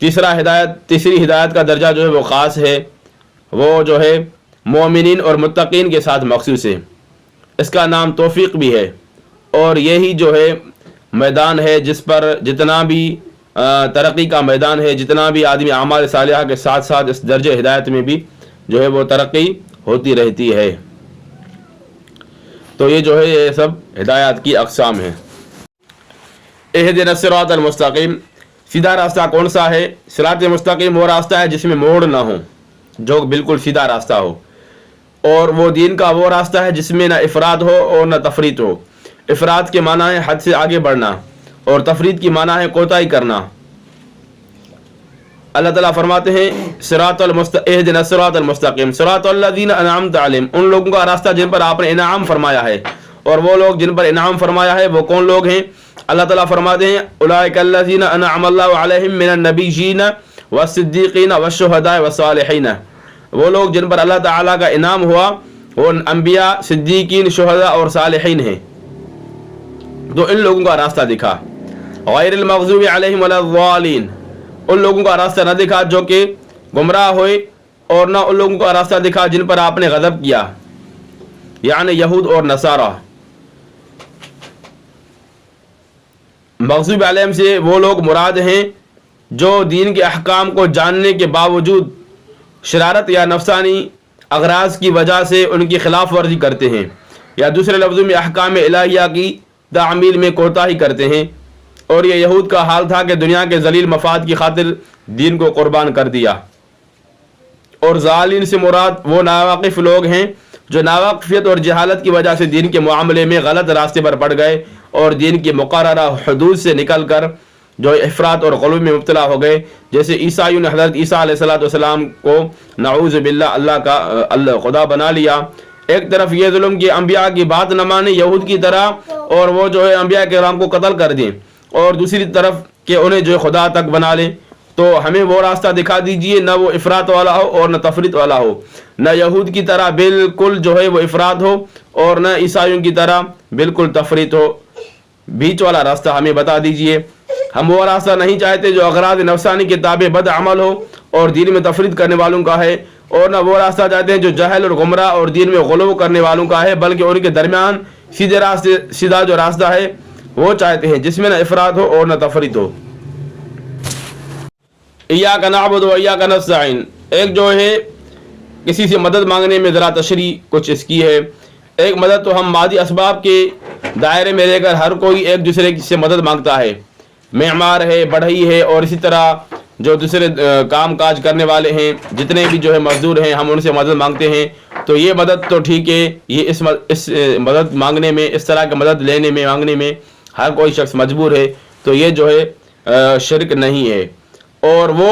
تیسری ہدایت کا درجہ جو ہے وہ خاص ہے، وہ جو ہے مومنین اور متقین کے ساتھ مخصوص ہے، اس کا نام توفیق بھی ہے، اور یہی جو ہے میدان ہے جس پر جتنا بھی ترقی کا میدان ہے، جتنا بھی آدمی اعمال صالحہ کے ساتھ ساتھ اس درجہ ہدایت میں بھی جو ہے وہ ترقی ہوتی رہتی ہے۔ تو یہ جو ہے یہ سب ہدایات کی اقسام ہیں۔ اہدنا الصراط المستقیم، سیدھا راستہ کون سا ہے؟ صراط مستقیم وہ راستہ ہے جس میں موڑ نہ ہو، جو بالکل سیدھا راستہ ہو، اور وہ دین کا وہ راستہ ہے جس میں نہ افراد ہو اور نہ تفریط ہو۔ افراد کے معنی ہے حد سے آگے بڑھنا، اور تفریط کی معنی ہے کوتاہی کرنا۔ اللہ تعالیٰ فرماتے ہیں اہدنا الصراط المستقیم صراط الذین انعمت علیہم، ان لوگوں کا راستہ جن پر آپ نے انعام فرمایا ہے، اور وہ لوگ جن پر انعام فرمایا ہے وہ کون لوگ ہیں؟ اللہ تعالیٰ فرماتے ہیں اولئک الذین انعم اللہ علیہم من النبیین والصدیقین والشہداء والصالحین، وہ لوگ جن پر اللہ تعالیٰ کا انعام ہوا وہ انبیاء، صدیقین، شہداء اور صالحین ہیں۔ تو ان لوگوں کا راستہ دکھا۔ غیر المغضوب علیہم ولا الضالین، ان لوگوں کا راستہ نہ دکھا جو کہ گمراہ ہوئے، اور نہ ان لوگوں کا راستہ دکھا جن پر آپ نے غضب کیا، یعنی یہود اور نصارہ۔ مغضوب علیہم سے وہ لوگ مراد ہیں جو دین کے احکام کو جاننے کے باوجود شرارت یا نفسانی اغراض کی وجہ سے ان کی خلاف ورزی کرتے ہیں، یا دوسرے لفظوں میں احکام الہیہ کی تعمیل میں کوتاہی کرتے ہیں۔ اور یہ یہود کا حال تھا کہ دنیا کے ذلیل مفاد کی خاطر دین کو قربان کر دیا۔ اور ضالین سے مراد وہ ناواقف لوگ ہیں جو ناواقفیت اور جہالت کی وجہ سے دین کے معاملے میں غلط راستے پر پڑ گئے، اور دین کی مقررہ حدود سے نکل کر جو افراط اور غلو میں مبتلا ہو گئے، جیسے عیسائیوں نے حضرت عیسیٰ علیہ السلام کو نعوذ باللہ اللہ خدا بنا لیا۔ ایک طرف یہ ظلم کہ انبیاء کی بات نہ مانے یہود کی طرح، اور وہ جو ہے انبیاء کرام کو قتل کر دیں، اور دوسری طرف کہ انہیں جو خدا تک بنا لیں۔ تو ہمیں وہ راستہ دکھا دیجئے، نہ وہ افراط والا ہو اور نہ تفریط والا ہو، نہ یہود کی طرح بالکل جو ہے وہ افراط ہو، اور نہ عیسائیوں کی طرح بالکل تفریط ہو۔ بیچ والا راستہ ہمیں بتا دیجئے۔ ہم وہ راستہ نہیں چاہتے جو اغراض نفسانی کے تابع بد عمل ہو اور دین میں تفریط کرنے والوں کا ہے، اور نہ وہ راستہ چاہتے ہیں جو جہل اور گمراہ اور دین میں غلو کرنے والوں کا ہے، بلکہ ان کے درمیان سیدھا جو راستہ ہے وہ چاہتے ہیں جس میں نہ افراط ہو اور نہ تفریط ہو۔ ایاک نعبد و ایاک نستعین، ایک جو ہے کسی سے مدد مانگنے میں ذرا تشریح کچھ اس کی ہے۔ ایک مدد تو ہم مادی اسباب کے دائرے میں رہ کر ہر کوئی ایک دوسرے سے مدد مانگتا ہے، معمار ہے، بڑھئی ہے، اور اسی طرح جو دوسرے کام کاج کرنے والے ہیں، جتنے بھی جو ہے مزدور ہیں، ہم ان سے مدد مانگتے ہیں۔ تو یہ مدد تو ٹھیک ہے، یہ اس مدد مانگنے میں، اس طرح کی مدد لینے میں مانگنے میں ہر کوئی شخص مجبور ہے، تو یہ جو ہے شرک نہیں ہے۔ اور وہ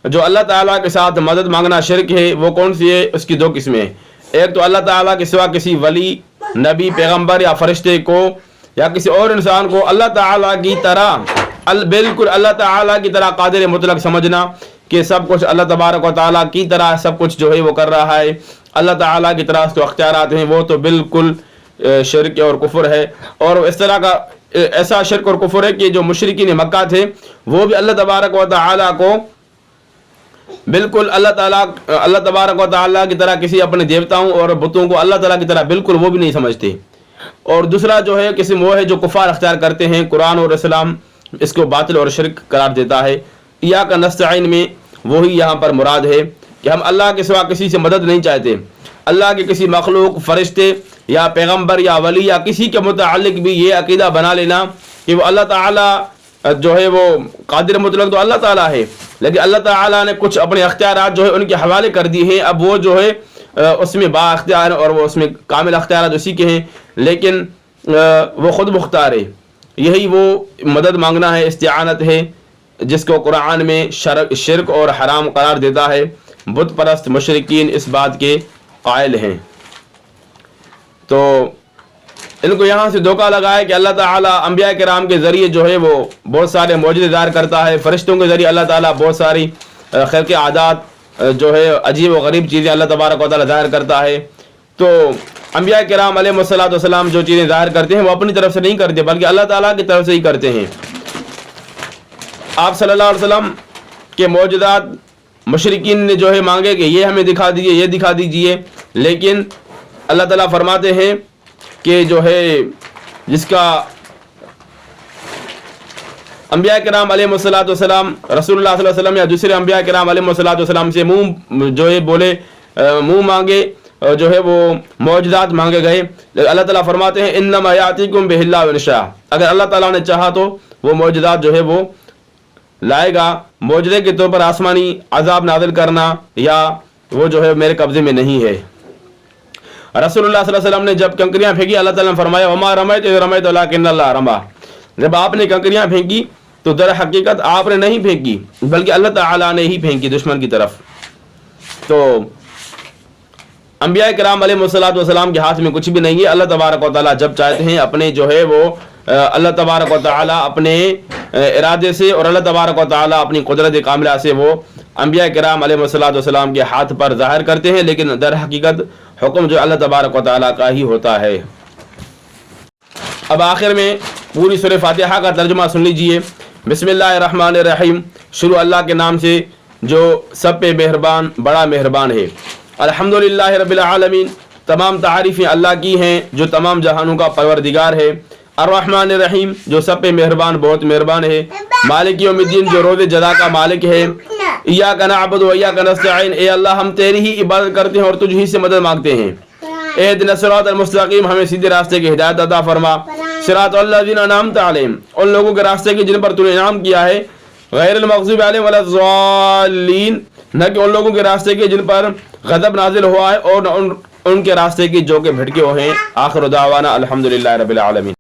جو اللہ تعالیٰ کے ساتھ مدد مانگنا شرک ہے وہ کون سی ہے؟ اس کی دو قسمیں۔ ایک تو اللہ تعالیٰ کے سوا کسی ولی، نبی، پیغمبر یا فرشتے کو یا کسی اور انسان کو اللہ تعالیٰ کی طرح بالکل اللہ تعالیٰ کی طرح قادر مطلق سمجھنا کہ سب کچھ اللہ تبارک و تعالیٰ کی طرح سب کچھ جو ہے وہ کر رہا ہے، اللہ تعالیٰ کی طرح اس کو اختیارات ہیں، وہ تو بالکل شرک اور کفر ہے۔ اور اس طرح کا ایسا شرک اور کفر ہے کہ جو مشرکین مکہ تھے وہ بھی اللہ تبارک و تعالیٰ کو بالکل اللہ تبارک و تعالیٰ کی طرح کسی اپنے دیوتاؤں اور بتوں کو اللہ تعالیٰ کی طرح بالکل وہ بھی نہیں سمجھتے۔ اور دوسرا جو ہے قسم وہ ہے جو کفار اختیار کرتے ہیں، قرآن اور اسلام اس کو باطل اور شرک قرار دیتا ہے۔ ایاک نستعین میں وہی یہاں پر مراد ہے کہ ہم اللہ کے سوا کسی سے مدد نہیں چاہتے۔ اللہ کے کسی مخلوق، فرشتے یا پیغمبر یا ولی یا کسی کے متعلق بھی یہ عقیدہ بنا لینا کہ وہ اللہ تعالیٰ جو ہے وہ قادر مطلق تو اللہ تعالیٰ ہے، لیکن اللہ تعالیٰ نے کچھ اپنے اختیارات جو ہے ان کے حوالے کر دی ہیں، اب وہ جو ہے اس میں با اختیار اور وہ اس میں کامل اختیارات اسی کے ہیں، لیکن وہ خود مختار ہے۔ یہی وہ مدد مانگنا ہے، استعانت ہے، جس کو قرآن میں شرک اور حرام قرار دیتا ہے۔ بت پرست مشرکین اس بات کے قائل ہیں۔ تو ان کو یہاں سے دھوکہ لگا ہے کہ اللہ تعالیٰ انبیاء کرام کے ذریعے جو ہے وہ بہت سارے معجزے ظاہر کرتا ہے، فرشتوں کے ذریعے اللہ تعالیٰ بہت ساری خلق عادات جو ہے عجیب و غریب چیزیں اللہ تبارک و تعالیٰ ظاہر کرتا ہے۔ تو انبیاء کرام علیہ السلام جو چیزیں ظاہر کرتے ہیں وہ اپنی طرف سے نہیں کرتے بلکہ اللہ تعالیٰ کی طرف سے ہی کرتے ہیں۔ آپ صلی اللہ علیہ وسلم کہ معجزات مشرکین نے جو ہے مانگے کہ یہ ہمیں دکھا دیجئے، یہ دکھا دیجئے، لیکن اللہ تعالیٰ فرماتے ہیں کہ جو ہے جس کا انبیاء کرام علیہ الصلوۃ والسلام، رسول اللہ صلی اللہ علیہ وسلم یا دوسرے انبیاء کرام علیہ الصلوۃ والسلام سے منہ جو ہے بولے، منہ مانگے، جو ہے وہ معجزات مانگے گئے، اللہ تعالیٰ فرماتے ہیں انما یاتیکم بہ اللہ ان شاء، اگر اللہ تعالیٰ نے چاہا تو وہ معجزات جو ہے وہ لائے گا۔ معجزے کے طور پر آسمانی عذاب نازل کرنا یا وہ جو ہے میرے قبضے میں نہیں ہے۔ رسول اللہ صلی اللہ علیہ وسلم نے جب کنکریاں پھینکی، اللہ تعالیٰ نے فرمایا وما رمیت اذ رمیت ولکن اللہ رمی، جب آپ نے کنکریاں پھینکی تو در حقیقت آپ نے نہیں پھینکی بلکہ اللہ تعالیٰ نے ہی پھینکی دشمن کی طرف۔ تو انبیاء کرام علیہ الصلوۃ والسلام کے ہاتھ میں کچھ بھی نہیں ہے، اللہ تبارک و تعالیٰ جب چاہتے ہیں اپنے جو ہے وہ اللہ تبارک و تعالیٰ اپنے ارادے سے اور اللہ تبارک و تعالیٰ اپنی قدرت کاملہ سے وہ انبیاء کرام علیہ الصلوۃ والسلام کے ہاتھ پر ظاہر کرتے ہیں، لیکن در حقیقت حکم جو اللہ تبارک و تعالیٰ کا ہی ہوتا ہے۔ اب آخر میں پوری سورہ فاتحہ کا ترجمہ سن لیجئے۔ بسم اللہ الرحمن الرحیم، شروع اللہ کے نام سے جو سب پہ مہربان بڑا مہربان ہے۔ الحمدللہ رب العالمین، تمام تعریفیں اللہ کی ہیں جو تمام جہانوں کا پروردگار ہے۔ الرحمن الرحیم، جو سب پہ مہربان بہت مہربان ہے۔ مالک یوم الدین، جو روز جزا کا مالک ہے۔ ایاک نعبد و ایاک نستعین، اے اللہ ہم تیری ہی عبادت کرتے ہیں اور تجھ ہی سے مدد مانگتے ہیں۔ اہدنا الصراط المستقیم، ہمیں سیدھے راستے کی ہدایت عطا فرما۔ صراط الذین انعمت علیہم، ان لوگوں کے راستے کی جن پر تو نے انعام کیا ہے۔ غیر المغضوب علیہم ولا الضالین، نہ کہ ان لوگوں کے راستے کے جن پر غضب نازل ہوا ہے اور ان کے راستے کی جو کہ بھٹکے ہوئے ہیں۔ آخر دعوانا الحمدللہ رب العالمین۔